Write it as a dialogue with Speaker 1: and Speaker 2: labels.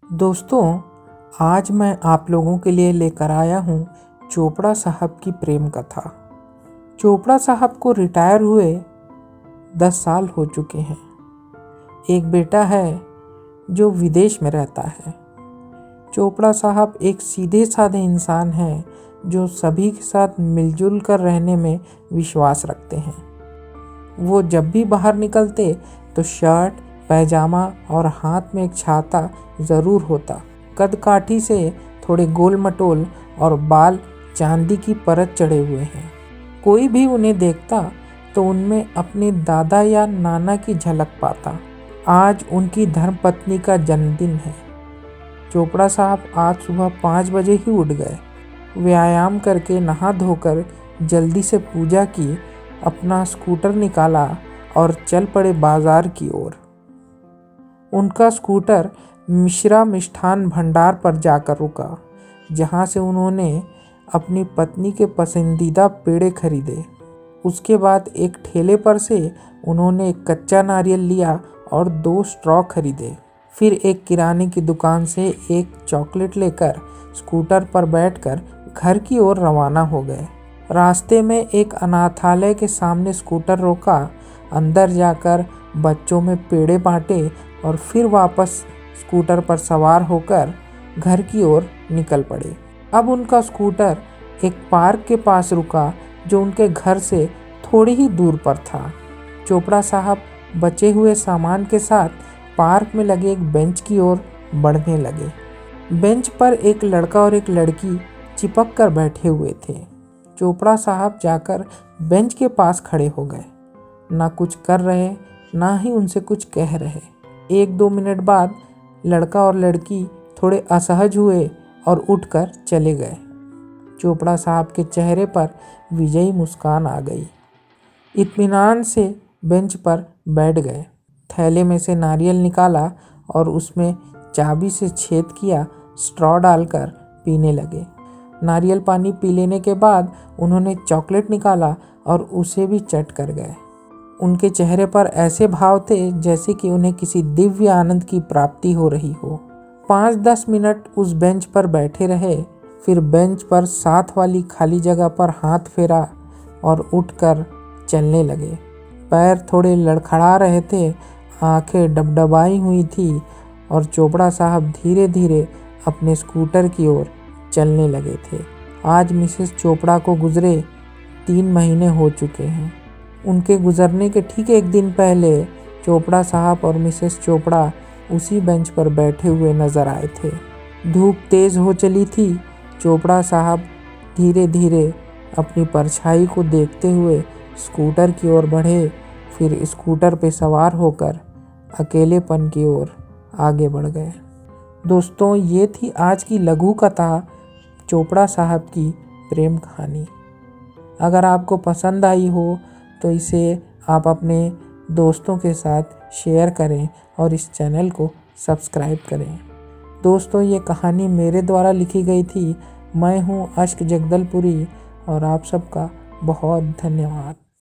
Speaker 1: दोस्तों, आज मैं आप लोगों के लिए लेकर आया हूँ चोपड़ा साहब की प्रेम कथा। चोपड़ा साहब को रिटायर हुए 10 साल हो चुके हैं। एक बेटा है जो विदेश में रहता है। चोपड़ा साहब एक सीधे साधे इंसान हैं जो सभी के साथ मिलजुल कर रहने में विश्वास रखते हैं। वो जब भी बाहर निकलते तो शर्ट, पैजामा और हाथ में एक छाता ज़रूर होता। कदकाठी से थोड़े गोल मटोल और बाल चांदी की परत चढ़े हुए हैं। कोई भी उन्हें देखता तो उनमें अपने दादा या नाना की झलक पाता। आज उनकी धर्मपत्नी का जन्मदिन है। चोपड़ा साहब आज सुबह 5 बजे ही उठ गए। व्यायाम करके नहा धोकर जल्दी से पूजा की, अपना स्कूटर निकाला और चल पड़े बाजार की ओर। उनका स्कूटर मिश्रा मिष्ठान भंडार पर जाकर रुका, जहां से उन्होंने अपनी पत्नी के पसंदीदा पेड़े खरीदे। उसके बाद एक ठेले पर से उन्होंने एक कच्चा नारियल लिया और 2 स्ट्रॉ खरीदे। फिर एक किराने की दुकान से एक चॉकलेट लेकर स्कूटर पर बैठकर घर की ओर रवाना हो गए। रास्ते में एक अनाथालय के सामने स्कूटर रोका, अंदर जाकर बच्चों में पेड़े बांटे और फिर वापस स्कूटर पर सवार होकर घर की ओर निकल पड़े। अब उनका स्कूटर एक पार्क के पास रुका जो उनके घर से थोड़ी ही दूर पर था। चोपड़ा साहब बचे हुए सामान के साथ पार्क में लगे एक बेंच की ओर बढ़ने लगे। बेंच पर एक लड़का और एक लड़की चिपक कर बैठे हुए थे। चोपड़ा साहब जाकर बेंच के पास खड़े हो गए। ना कुछ कर रहे, ना ही उनसे कुछ कह रहे। 1-2 मिनट बाद लड़का और लड़की थोड़े असहज हुए और उठकर चले गए। चोपड़ा साहब के चेहरे पर विजयी मुस्कान आ गई। इत्मीनान से बेंच पर बैठ गए। थैले में से नारियल निकाला और उसमें चाबी से छेद किया स्ट्रॉ डालकर पीने लगे। नारियल पानी पी लेने के बाद उन्होंने चॉकलेट निकाला और उसे भी चट कर गए। उनके चेहरे पर ऐसे भाव थे जैसे कि उन्हें किसी दिव्य आनंद की प्राप्ति हो रही हो। 5-10 मिनट उस बेंच पर बैठे रहे। फिर बेंच पर साथ वाली खाली जगह पर हाथ फेरा और उठकर चलने लगे। पैर थोड़े लड़खड़ा रहे थे, आंखें डबडबाई हुई थी और चोपड़ा साहब धीरे धीरे अपने स्कूटर की ओर चलने लगे थे। आज मिसेस चोपड़ा को गुजरे 3 महीने हो चुके हैं। उनके गुजरने के ठीक 1 दिन पहले चोपड़ा साहब और मिसेस चोपड़ा उसी बेंच पर बैठे हुए नजर आए थे। धूप तेज हो चली थी। चोपड़ा साहब धीरे धीरे अपनी परछाई को देखते हुए स्कूटर की ओर बढ़े, फिर स्कूटर पे सवार होकर अकेलेपन की ओर आगे बढ़ गए। दोस्तों, ये थी आज की लघु कथा चोपड़ा साहब की प्रेम कहानी। अगर आपको पसंद आई हो तो इसे आप अपने दोस्तों के साथ शेयर करें और इस चैनल को सब्सक्राइब करें। दोस्तों, ये कहानी मेरे द्वारा लिखी गई थी। मैं हूँ अश्क जगदलपुरी और आप सबका बहुत धन्यवाद।